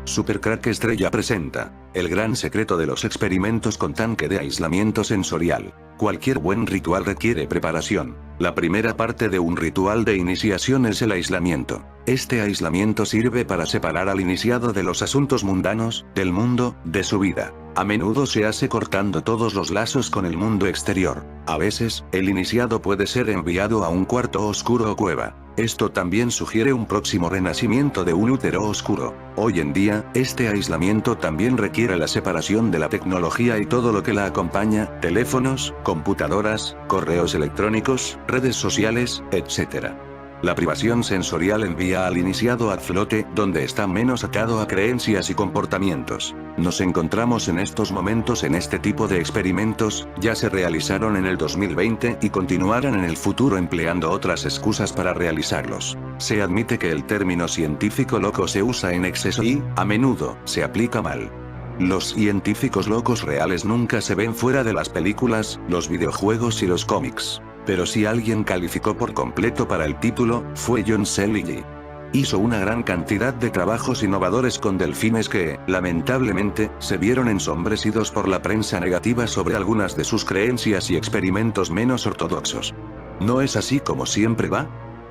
Super Crack Estrella presenta el gran secreto de los experimentos con tanque de aislamiento sensorial. Cualquier buen ritual requiere preparación. La primera parte de un ritual de iniciación es el aislamiento. Este aislamiento sirve para separar al iniciado de los asuntos mundanos, del mundo, de su vida. A menudo se hace cortando todos los lazos con el mundo exterior. A veces, el iniciado puede ser enviado a un cuarto oscuro o cueva. Esto también sugiere un próximo renacimiento de un útero oscuro. Hoy en día, este aislamiento también requiere la separación de la tecnología y todo lo que la acompaña, teléfonos, computadoras, correos electrónicos, redes sociales, etc. La privación sensorial envía al iniciado a flote, donde está menos atado a creencias y comportamientos. Nos encontramos en estos momentos en este tipo de experimentos, ya se realizaron en el 2020 y continuarán en el futuro empleando otras excusas para realizarlos. Se admite que el término científico loco se usa en exceso y, a menudo, se aplica mal. Los científicos locos reales nunca se ven fuera de las películas, los videojuegos y los cómics. Pero si alguien calificó por completo para el título, fue John C. Lilly. Hizo una gran cantidad de trabajos innovadores con delfines que, lamentablemente, se vieron ensombrecidos por la prensa negativa sobre algunas de sus creencias y experimentos menos ortodoxos. ¿No es así como siempre va?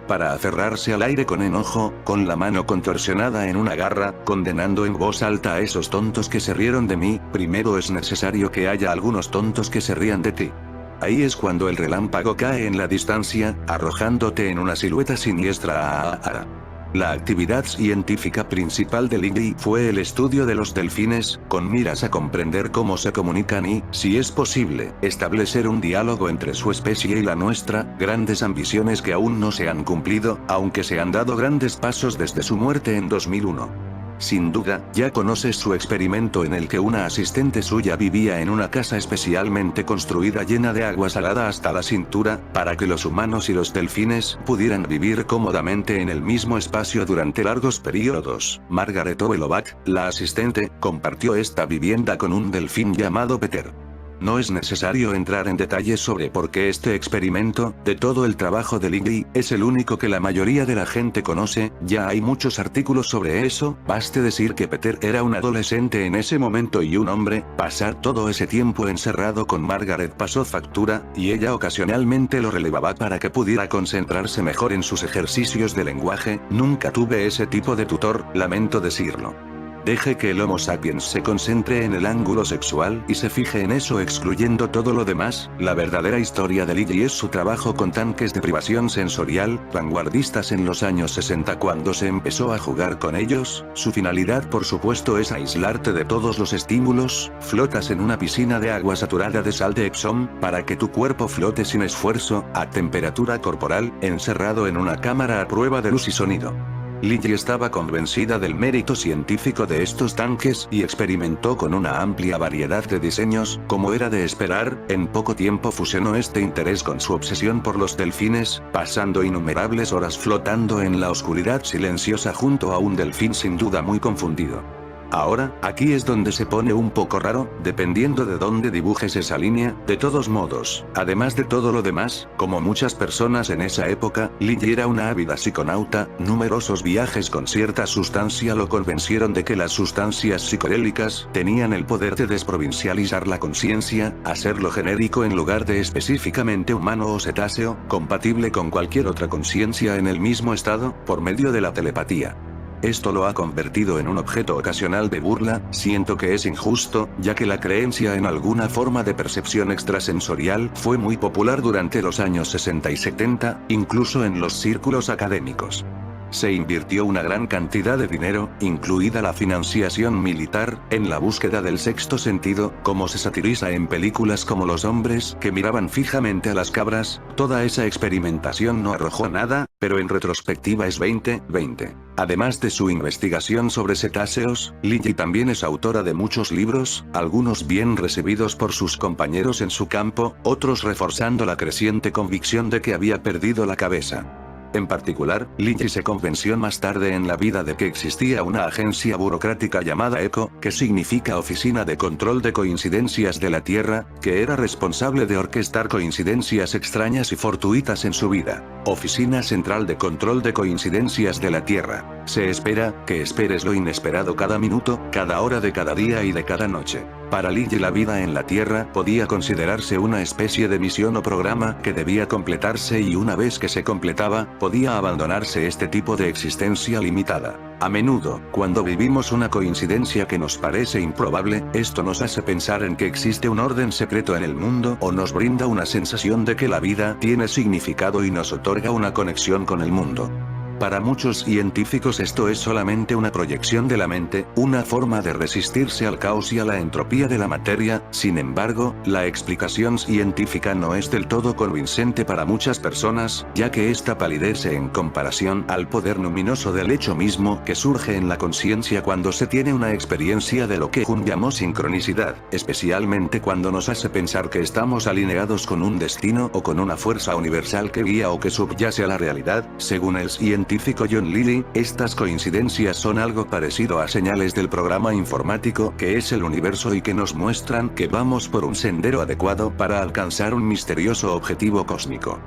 Para aferrarse al aire con enojo, con la mano contorsionada en una garra, condenando en voz alta a esos tontos que se rieron de mí, primero es necesario que haya algunos tontos que se rían de ti. Ahí es cuando el relámpago cae en la distancia, arrojándote en una silueta siniestra. La actividad científica principal de Lilly fue el estudio de los delfines, con miras a comprender cómo se comunican y, si es posible, establecer un diálogo entre su especie y la nuestra, grandes ambiciones que aún no se han cumplido, aunque se han dado grandes pasos desde su muerte en 2001. Sin duda, ya conoces su experimento en el que una asistente suya vivía en una casa especialmente construida llena de agua salada hasta la cintura, para que los humanos y los delfines pudieran vivir cómodamente en el mismo espacio durante largos periodos. Margaret Ovelovac, la asistente, compartió esta vivienda con un delfín llamado Peter. No es necesario entrar en detalles sobre por qué este experimento, de todo el trabajo de Lilly, es el único que la mayoría de la gente conoce, ya hay muchos artículos sobre eso, baste decir que Peter era un adolescente en ese momento y un hombre, pasar todo ese tiempo encerrado con Margaret pasó factura, y ella ocasionalmente lo relevaba para que pudiera concentrarse mejor en sus ejercicios de lenguaje. Nunca tuve ese tipo de tutor, lamento decirlo. Deje que el Homo sapiens se concentre en el ángulo sexual y se fije en eso excluyendo todo lo demás. La verdadera historia de Lilly es su trabajo con tanques de privación sensorial, vanguardistas en los años 60 cuando se empezó a jugar con ellos. Su finalidad por supuesto es aislarte de todos los estímulos. Flotas en una piscina de agua saturada de sal de Epsom, para que tu cuerpo flote sin esfuerzo, a temperatura corporal, encerrado en una cámara a prueba de luz y sonido. Lilly estaba convencida del mérito científico de estos tanques y experimentó con una amplia variedad de diseños, como era de esperar. En poco tiempo fusionó este interés con su obsesión por los delfines, pasando innumerables horas flotando en la oscuridad silenciosa junto a un delfín sin duda muy confundido. Ahora, aquí es donde se pone un poco raro, dependiendo de dónde dibujes esa línea. De todos modos, además de todo lo demás, como muchas personas en esa época, Lilly era una ávida psiconauta. Numerosos viajes con cierta sustancia lo convencieron de que las sustancias psicodélicas tenían el poder de desprovincializar la conciencia, hacerlo genérico en lugar de específicamente humano o cetáceo, compatible con cualquier otra conciencia en el mismo estado, por medio de la telepatía. Esto lo ha convertido en un objeto ocasional de burla. Siento que es injusto, ya que la creencia en alguna forma de percepción extrasensorial fue muy popular durante los años 60 y 70, incluso en los círculos académicos. Se invirtió una gran cantidad de dinero, incluida la financiación militar, en la búsqueda del sexto sentido, como se satiriza en películas como Los hombres que miraban fijamente a las cabras. Toda esa experimentación no arrojó nada, pero en retrospectiva es 2020. Además de su investigación sobre cetáceos, Lilly también es autora de muchos libros, algunos bien recibidos por sus compañeros en su campo, otros reforzando la creciente convicción de que había perdido la cabeza. En particular, Lilly se convenció más tarde en la vida de que existía una agencia burocrática llamada ECO, que significa Oficina de Control de Coincidencias de la Tierra, que era responsable de orquestar coincidencias extrañas y fortuitas en su vida. Oficina Central de Control de Coincidencias de la Tierra. Se espera que esperes lo inesperado cada minuto, cada hora de cada día y de cada noche. Para Lily la vida en la Tierra podía considerarse una especie de misión o programa que debía completarse y una vez que se completaba, podía abandonarse este tipo de existencia limitada. A menudo, cuando vivimos una coincidencia que nos parece improbable, esto nos hace pensar en que existe un orden secreto en el mundo o nos brinda una sensación de que la vida tiene significado y nos otorga una conexión con el mundo. Para muchos científicos esto es solamente una proyección de la mente, una forma de resistirse al caos y a la entropía de la materia. Sin embargo, la explicación científica no es del todo convincente para muchas personas, ya que esta palidece en comparación al poder luminoso del hecho mismo que surge en la conciencia cuando se tiene una experiencia de lo que Jung llamó sincronicidad, especialmente cuando nos hace pensar que estamos alineados con un destino o con una fuerza universal que guía o que subyace a la realidad. Según el científico John Lilly, estas coincidencias son algo parecido a señales del programa informático que es el universo y que nos muestran que vamos por un sendero adecuado para alcanzar un misterioso objetivo cósmico.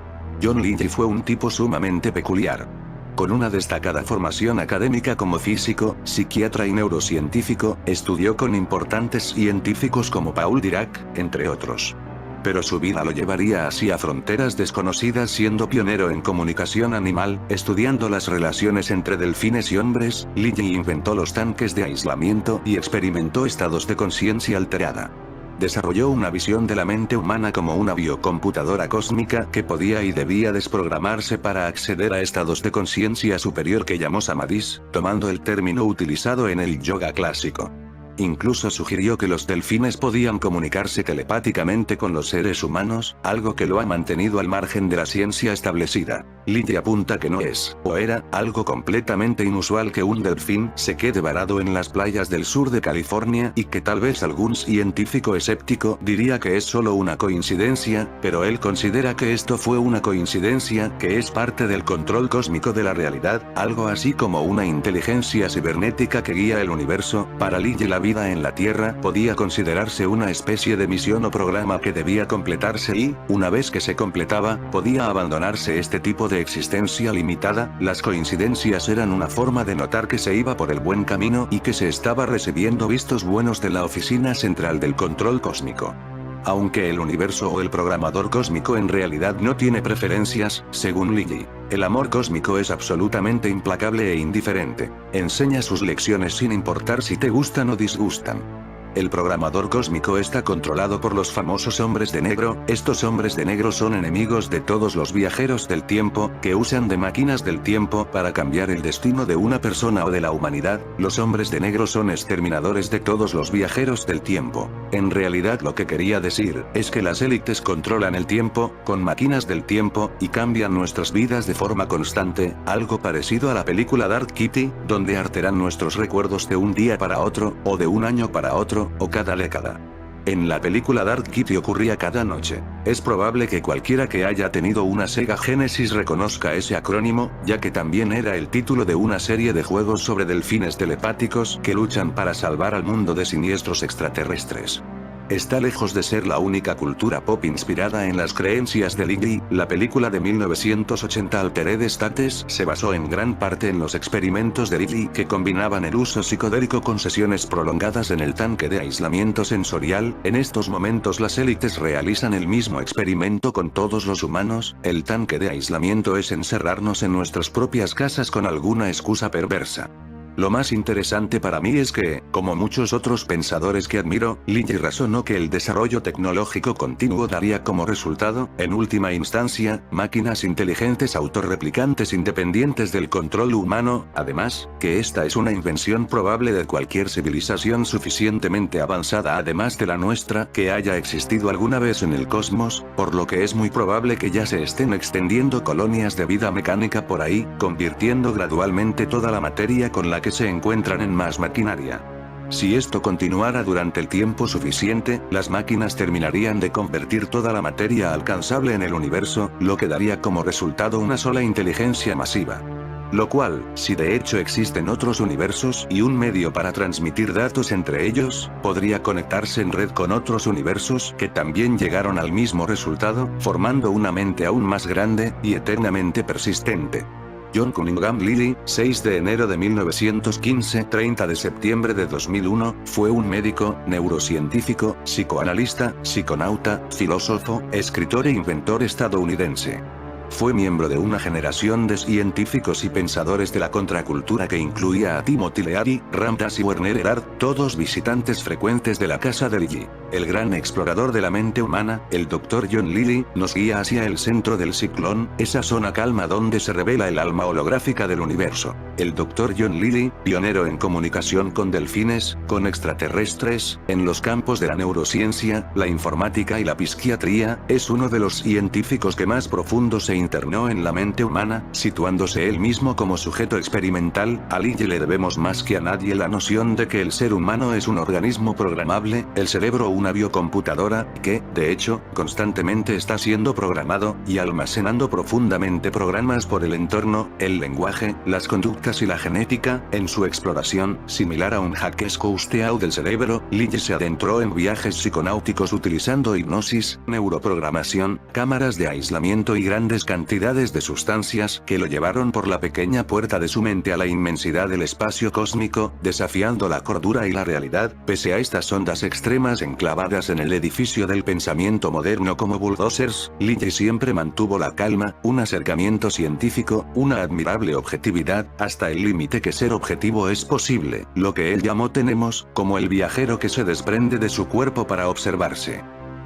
John Lilly fue un tipo sumamente peculiar. Con una destacada formación académica como físico, psiquiatra y neurocientífico, estudió con importantes científicos como Paul Dirac, entre otros. Pero su vida lo llevaría hacia fronteras desconocidas siendo pionero en comunicación animal, estudiando las relaciones entre delfines y hombres. Lilly inventó los tanques de aislamiento y experimentó estados de conciencia alterada. Desarrolló una visión de la mente humana como una biocomputadora cósmica que podía y debía desprogramarse para acceder a estados de conciencia superior que llamó samadhis, tomando el término utilizado en el yoga clásico. Incluso sugirió que los delfines podían comunicarse telepáticamente con los seres humanos, algo que lo ha mantenido al margen de la ciencia establecida. Lilly apunta que no es, o era, algo completamente inusual que un delfín se quede varado en las playas del sur de California y que tal vez algún científico escéptico diría que es solo una coincidencia, pero él considera que esto fue una coincidencia que es parte del control cósmico de la realidad, algo así como una inteligencia cibernética que guía el universo. Para Lilly la vida en la Tierra podía considerarse una especie de misión o programa que debía completarse y, una vez que se completaba, podía abandonarse este tipo de existencia limitada. Las coincidencias eran una forma de notar que se iba por el buen camino y que se estaba recibiendo vistos buenos de la oficina central del control cósmico. Aunque el universo o el programador cósmico en realidad no tiene preferencias, según Lilly, el amor cósmico es absolutamente implacable e indiferente. Enseña sus lecciones sin importar si te gustan o disgustan. El programador cósmico está controlado por los famosos hombres de negro. Estos hombres de negro son enemigos de todos los viajeros del tiempo, que usan de máquinas del tiempo para cambiar el destino de una persona o de la humanidad. Los hombres de negro son exterminadores de todos los viajeros del tiempo. En realidad lo que quería decir es que las élites controlan el tiempo, con máquinas del tiempo, y cambian nuestras vidas de forma constante, algo parecido a la película Dark Kitty, donde alteran nuestros recuerdos de un día para otro, o de un año para otro, o cada década. En la película Dark Kitty ocurría cada noche. Es probable que cualquiera que haya tenido una Sega Genesis reconozca ese acrónimo, ya que también era el título de una serie de juegos sobre delfines telepáticos que luchan para salvar al mundo de siniestros extraterrestres. Está lejos de ser la única cultura pop inspirada en las creencias de Lilly. La película de 1980 Altered States se basó en gran parte en los experimentos de Lilly que combinaban el uso psicodélico con sesiones prolongadas en el tanque de aislamiento sensorial. En estos momentos las élites realizan el mismo experimento con todos los humanos. El tanque de aislamiento es encerrarnos en nuestras propias casas con alguna excusa perversa. Lo más interesante para mí es que, como muchos otros pensadores que admiro, Lilly razonó que el desarrollo tecnológico continuo daría como resultado, en última instancia, máquinas inteligentes autorreplicantes independientes del control humano. Además, que esta es una invención probable de cualquier civilización suficientemente avanzada además de la nuestra que haya existido alguna vez en el cosmos, por lo que es muy probable que ya se estén extendiendo colonias de vida mecánica por ahí, convirtiendo gradualmente toda la materia con la que se encuentran en más maquinaria. Si esto continuara durante el tiempo suficiente, las máquinas terminarían de convertir toda la materia alcanzable en el universo, lo que daría como resultado una sola inteligencia masiva. Lo cual, si de hecho existen otros universos y un medio para transmitir datos entre ellos, podría conectarse en red con otros universos que también llegaron al mismo resultado, formando una mente aún más grande y eternamente persistente. John Cunningham Lilly, 6 de enero de 1915, 30 de septiembre de 2001, fue un médico, neurocientífico, psicoanalista, psiconauta, filósofo, escritor e inventor estadounidense. Fue miembro de una generación de científicos y pensadores de la contracultura que incluía a Timothy Leary, Ramdas y Werner Erhard, todos visitantes frecuentes de la casa de Lilly. El gran explorador de la mente humana, el Dr. John Lilly, nos guía hacia el centro del ciclón, esa zona calma donde se revela el alma holográfica del universo. El Dr. John Lilly, pionero en comunicación con delfines, con extraterrestres, en los campos de la neurociencia, la informática y la psiquiatría, es uno de los científicos que más profundo se internó en la mente humana, situándose él mismo como sujeto experimental. A Lilly le debemos más que a nadie la noción de que el ser humano es un organismo programable, el cerebro una biocomputadora, que, de hecho, constantemente está siendo programado, y almacenando profundamente programas por el entorno, el lenguaje, las conductas y la genética. En su exploración, similar a un Jacques Cousteau del cerebro, Lilly se adentró en viajes psiconáuticos utilizando hipnosis, neuroprogramación, cámaras de aislamiento y grandes cantidades de sustancias que lo llevaron por la pequeña puerta de su mente a la inmensidad del espacio cósmico, desafiando la cordura y la realidad. Pese a estas ondas extremas enclavadas en el edificio del pensamiento moderno como bulldozers, Lilly siempre mantuvo la calma, un acercamiento científico, una admirable objetividad, hasta el límite que ser objetivo es posible, lo que él llamó tenemos, como el viajero que se desprende de su cuerpo para observarse.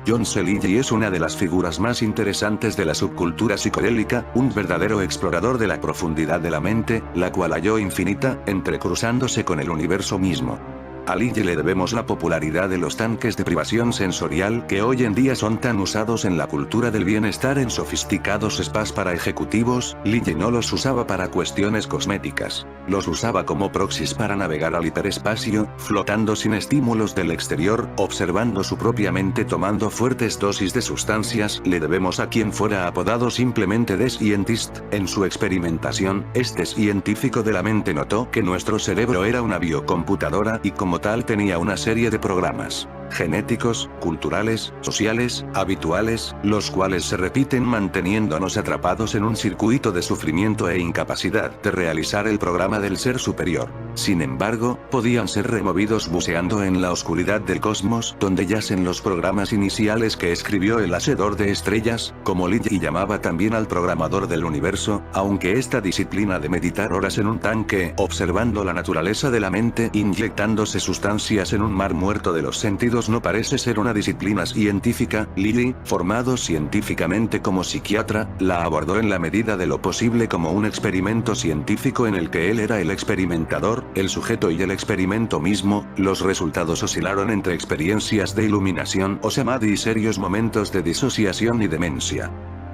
John C. Lilly es una de las figuras más interesantes de la subcultura psicodélica, un verdadero explorador de la profundidad de la mente, la cual halló infinita, entrecruzándose con el universo mismo. A Lilly le debemos la popularidad de los tanques de privación sensorial que hoy en día son tan usados en la cultura del bienestar en sofisticados spas para ejecutivos. Lilly no los usaba para cuestiones cosméticas. Los usaba como proxies para navegar al hiperespacio, flotando sin estímulos del exterior, observando su propia mente tomando fuertes dosis de sustancias. Le debemos a quien fuera apodado simplemente The Scientist. En su experimentación, este científico de la mente notó que nuestro cerebro era una biocomputadora y como tal tenía una serie de programas genéticos, culturales, sociales, habituales, los cuales se repiten manteniéndonos atrapados en un circuito de sufrimiento e incapacidad de realizar el programa del ser superior. Sin embargo, podían ser removidos buceando en la oscuridad del cosmos, donde yacen los programas iniciales que escribió el hacedor de estrellas, como Lilly llamaba también al programador del universo, aunque esta disciplina de meditar horas en un tanque, observando la naturaleza de la mente, inyectándose sustancias en un mar muerto de los sentidos no parece ser una disciplina científica. Lilly, formado científicamente como psiquiatra, la abordó en la medida de lo posible como un experimento científico en el que él era el experimentador, el sujeto y el experimento mismo. Los resultados oscilaron entre experiencias de iluminación o samadhi y serios momentos de disociación y demencia.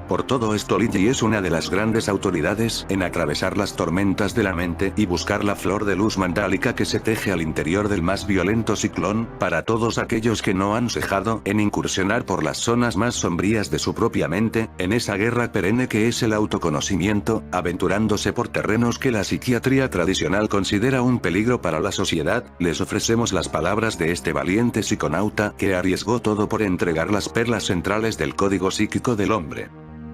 Por todo esto Lilly es una de las grandes autoridades en atravesar las tormentas de la mente y buscar la flor de luz mandálica que se teje al interior del más violento ciclón, para todos aquellos que no han cejado en incursionar por las zonas más sombrías de su propia mente, en esa guerra perenne que es el autoconocimiento, aventurándose por terrenos que la psiquiatría tradicional considera un peligro para la sociedad. Les ofrecemos las palabras de este valiente psiconauta que arriesgó todo por entregar las perlas centrales del código psíquico del hombre.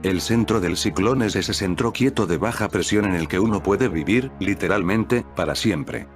El centro del ciclón es ese centro quieto de baja presión en el que uno puede vivir, literalmente, para siempre.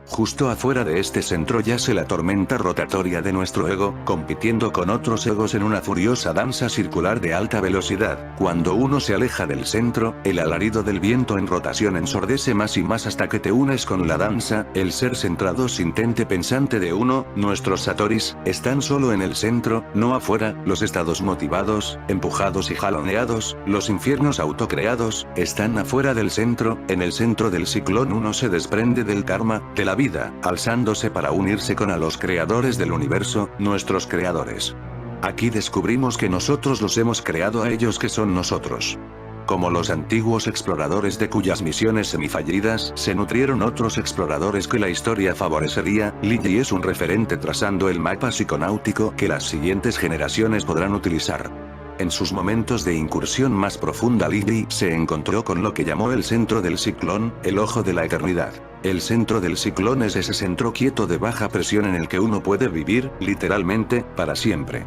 Justo afuera de este centro yace la tormenta rotatoria de nuestro ego, compitiendo con otros egos en una furiosa danza circular de alta velocidad. Cuando uno se aleja del centro, el alarido del viento en rotación ensordece más y más hasta que te unes con la danza. El ser centrado sintente pensante de uno, nuestros satoris, están solo en el centro, no afuera. Los estados motivados, empujados y jaloneados, los infiernos autocreados, están afuera del centro. En el centro del ciclón uno se desprende del karma, de la vida, alzándose para unirse con a los creadores del universo, nuestros creadores. Aquí descubrimos que nosotros los hemos creado a ellos que son nosotros. Como los antiguos exploradores de cuyas misiones semifallidas se nutrieron otros exploradores que la historia favorecería, Lilly es un referente trazando el mapa psiconáutico que las siguientes generaciones podrán utilizar. En sus momentos de incursión más profunda Lilly se encontró con lo que llamó el centro del ciclón, el ojo de la eternidad. El centro del ciclón es ese centro quieto de baja presión en el que uno puede vivir, literalmente, para siempre.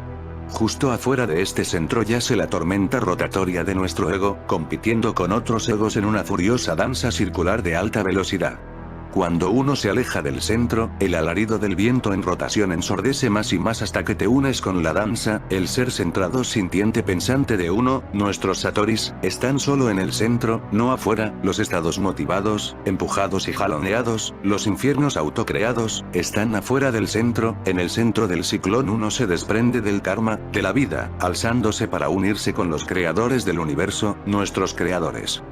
Justo afuera de este centro yace la tormenta rotatoria de nuestro ego, compitiendo con otros egos en una furiosa danza circular de alta velocidad. Cuando uno se aleja del centro, el alarido del viento en rotación ensordece más y más hasta que te unes con la danza. El ser centrado sintiente pensante de uno, nuestros satoris, están solo en el centro, no afuera. Los estados motivados, empujados y jaloneados, los infiernos autocreados, están afuera del centro. En el centro del ciclón uno se desprende del karma, de la vida, alzándose para unirse con los creadores del universo, nuestros creadores.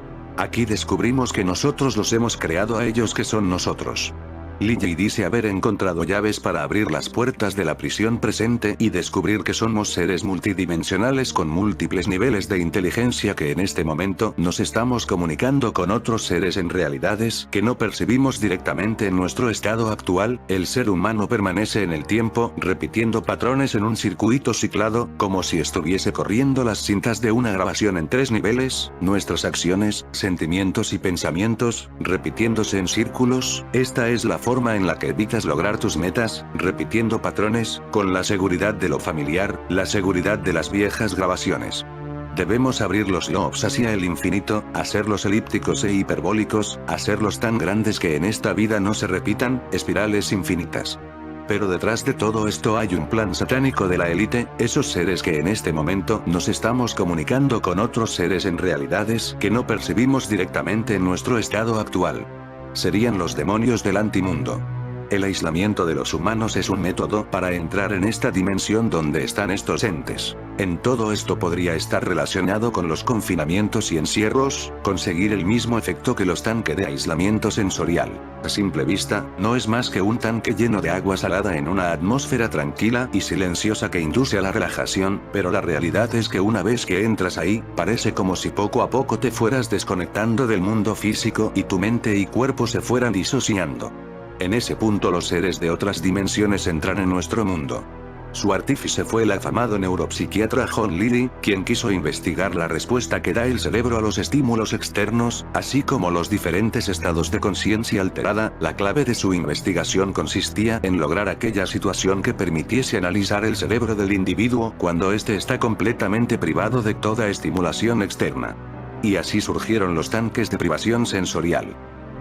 Aquí descubrimos que nosotros los hemos creado a ellos, que son nosotros. Lily dice haber encontrado llaves para abrir las puertas de la prisión presente y descubrir que somos seres multidimensionales con múltiples niveles de inteligencia, que en este momento nos estamos comunicando con otros seres en realidades que no percibimos directamente en nuestro estado actual. El ser humano permanece en el tiempo, repitiendo patrones en un circuito ciclado, como si estuviese corriendo las cintas de una grabación en 3 niveles, nuestras acciones, sentimientos y pensamientos, repitiéndose en círculos. Esta es la forma en la que evitas lograr tus metas, repitiendo patrones, con la seguridad de lo familiar, la seguridad de las viejas grabaciones. Debemos abrir los lobos hacia el infinito, hacerlos elípticos e hiperbólicos, hacerlos tan grandes que en esta vida no se repitan, espirales infinitas. Pero detrás de todo esto hay un plan satánico de la élite, esos seres que en este momento nos estamos comunicando con otros seres en realidades que no percibimos directamente en nuestro estado actual. Serían los demonios del antimundo. El aislamiento de los humanos es un método para entrar en esta dimensión donde están estos entes. En todo esto podría estar relacionado con los confinamientos y encierros, conseguir el mismo efecto que los tanques de aislamiento sensorial. A simple vista, no es más que un tanque lleno de agua salada en una atmósfera tranquila y silenciosa que induce a la relajación, pero la realidad es que una vez que entras ahí, parece como si poco a poco te fueras desconectando del mundo físico y tu mente y cuerpo se fueran disociando. En ese punto los seres de otras dimensiones entran en nuestro mundo. Su artífice fue el afamado neuropsiquiatra John Lilly, quien quiso investigar la respuesta que da el cerebro a los estímulos externos, así como los diferentes estados de conciencia alterada. La clave de su investigación consistía en lograr aquella situación que permitiese analizar el cerebro del individuo cuando éste está completamente privado de toda estimulación externa. Y así surgieron los tanques de privación sensorial.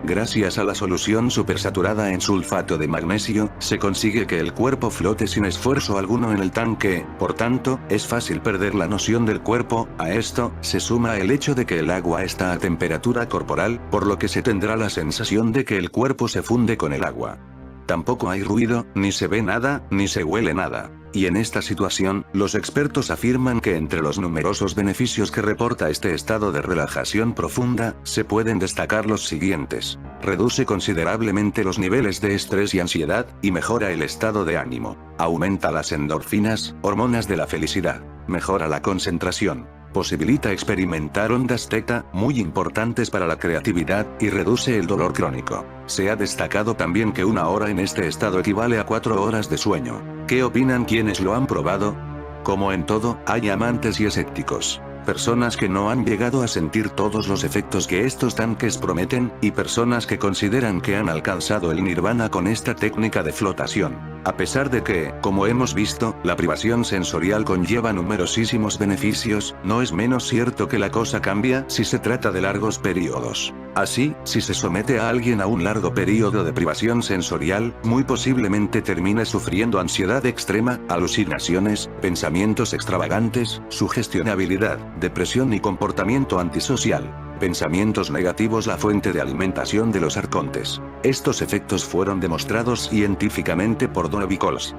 Gracias a la solución supersaturada en sulfato de magnesio, se consigue que el cuerpo flote sin esfuerzo alguno en el tanque, por tanto, es fácil perder la noción del cuerpo. A esto, se suma el hecho de que el agua está a temperatura corporal, por lo que se tendrá la sensación de que el cuerpo se funde con el agua. Tampoco hay ruido, ni se ve nada, ni se huele nada. Y en esta situación, los expertos afirman que entre los numerosos beneficios que reporta este estado de relajación profunda, se pueden destacar los siguientes. Reduce considerablemente los niveles de estrés y ansiedad, y mejora el estado de ánimo. Aumenta las endorfinas, hormonas de la felicidad. Mejora la concentración. Posibilita experimentar ondas teta, muy importantes para la creatividad, y reduce el dolor crónico. Se ha destacado también que 1 hora en este estado equivale a 4 horas de sueño. ¿Qué opinan quienes lo han probado? Como en todo, hay amantes y escépticos. Personas que no han llegado a sentir todos los efectos que estos tanques prometen, y personas que consideran que han alcanzado el nirvana con esta técnica de flotación. A pesar de que, como hemos visto, la privación sensorial conlleva numerosísimos beneficios, no es menos cierto que la cosa cambia si se trata de largos periodos. Así, si se somete a alguien a un largo periodo de privación sensorial, muy posiblemente termine sufriendo ansiedad extrema, alucinaciones, pensamientos extravagantes, sugestionabilidad, depresión y comportamiento antisocial. Pensamientos negativos, la fuente de alimentación de los arcontes. Estos efectos fueron demostrados científicamente por Dovey-Coles,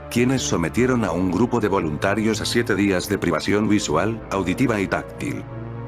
quienes sometieron a un grupo de voluntarios a 7 días de privación visual, auditiva y táctil.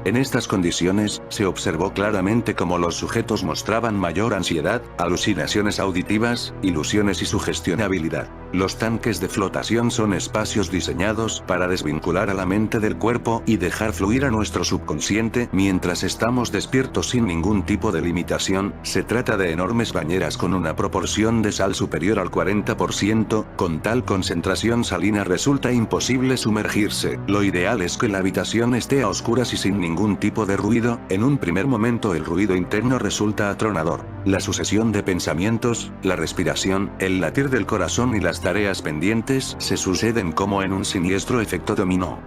En estas condiciones, se observó claramente cómo los sujetos mostraban mayor ansiedad, alucinaciones auditivas, ilusiones y sugestionabilidad. Los tanques de flotación son espacios diseñados para desvincular a la mente del cuerpo y dejar fluir a nuestro subconsciente mientras estamos despiertos sin ningún tipo de limitación. Se trata de enormes bañeras con una proporción de sal superior al 40%, con tal concentración salina resulta imposible sumergirse. Lo ideal es que la habitación esté a oscuras y sin ningún tipo de ruido. En un primer momento el ruido interno resulta atronador. La sucesión de pensamientos, la respiración, el latir del corazón y las tareas pendientes se suceden como en un siniestro efecto dominó.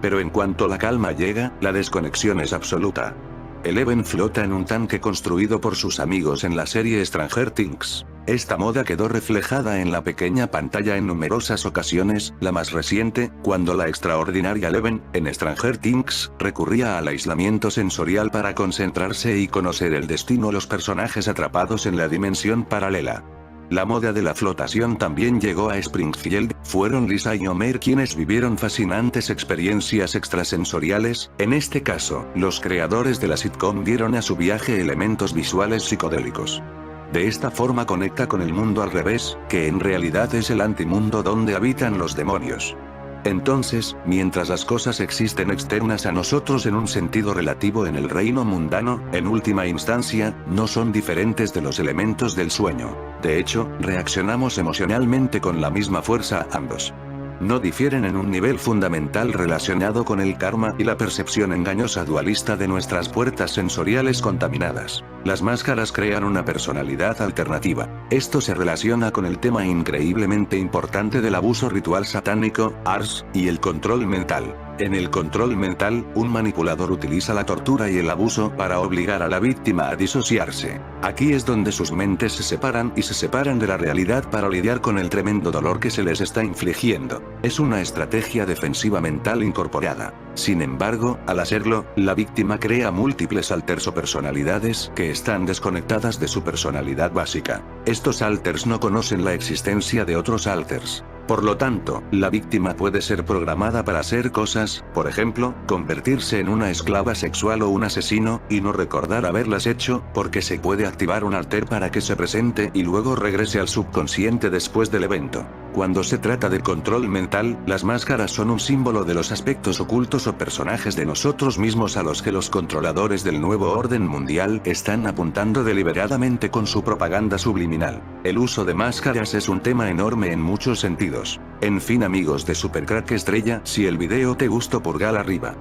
Pero en cuanto la calma llega, la desconexión es absoluta. Eleven flota en un tanque construido por sus amigos en la serie Stranger Things. Esta moda quedó reflejada en la pequeña pantalla en numerosas ocasiones, la más reciente, cuando la extraordinaria Eleven, en Stranger Things, recurría al aislamiento sensorial para concentrarse y conocer el destino de los personajes atrapados en la dimensión paralela. La moda de la flotación también llegó a Springfield, fueron Lisa y Homer quienes vivieron fascinantes experiencias extrasensoriales, en este caso, los creadores de la sitcom dieron a su viaje elementos visuales psicodélicos. De esta forma conecta con el mundo al revés, que en realidad es el antimundo donde habitan los demonios. Entonces, mientras las cosas existen externas a nosotros en un sentido relativo en el reino mundano, en última instancia, no son diferentes de los elementos del sueño. De hecho, reaccionamos emocionalmente con la misma fuerza a ambos. No difieren en un nivel fundamental relacionado con el karma y la percepción engañosa dualista de nuestras puertas sensoriales contaminadas. Las máscaras crean una personalidad alternativa. Esto se relaciona con el tema increíblemente importante del abuso ritual satánico, ARS, y el control mental. En el control mental, un manipulador utiliza la tortura y el abuso para obligar a la víctima a disociarse. Aquí es donde sus mentes se separan y se separan de la realidad para lidiar con el tremendo dolor que se les está infligiendo. Es una estrategia defensiva mental incorporada. Sin embargo, al hacerlo, la víctima crea múltiples alters o personalidades que están desconectadas de su personalidad básica. Estos alters no conocen la existencia de otros alters. Por lo tanto, la víctima puede ser programada para hacer cosas, por ejemplo, convertirse en una esclava sexual o un asesino, y no recordar haberlas hecho, porque se puede activar un alter para que se presente y luego regrese al subconsciente después del evento. Cuando se trata de control mental, las máscaras son un símbolo de los aspectos ocultos o personajes de nosotros mismos a los que los controladores del nuevo orden mundial están apuntando deliberadamente con su propaganda subliminal. El uso de máscaras es un tema enorme en muchos sentidos. En fin amigos de Supercrack Estrella, si el video te gustó pulgar arriba.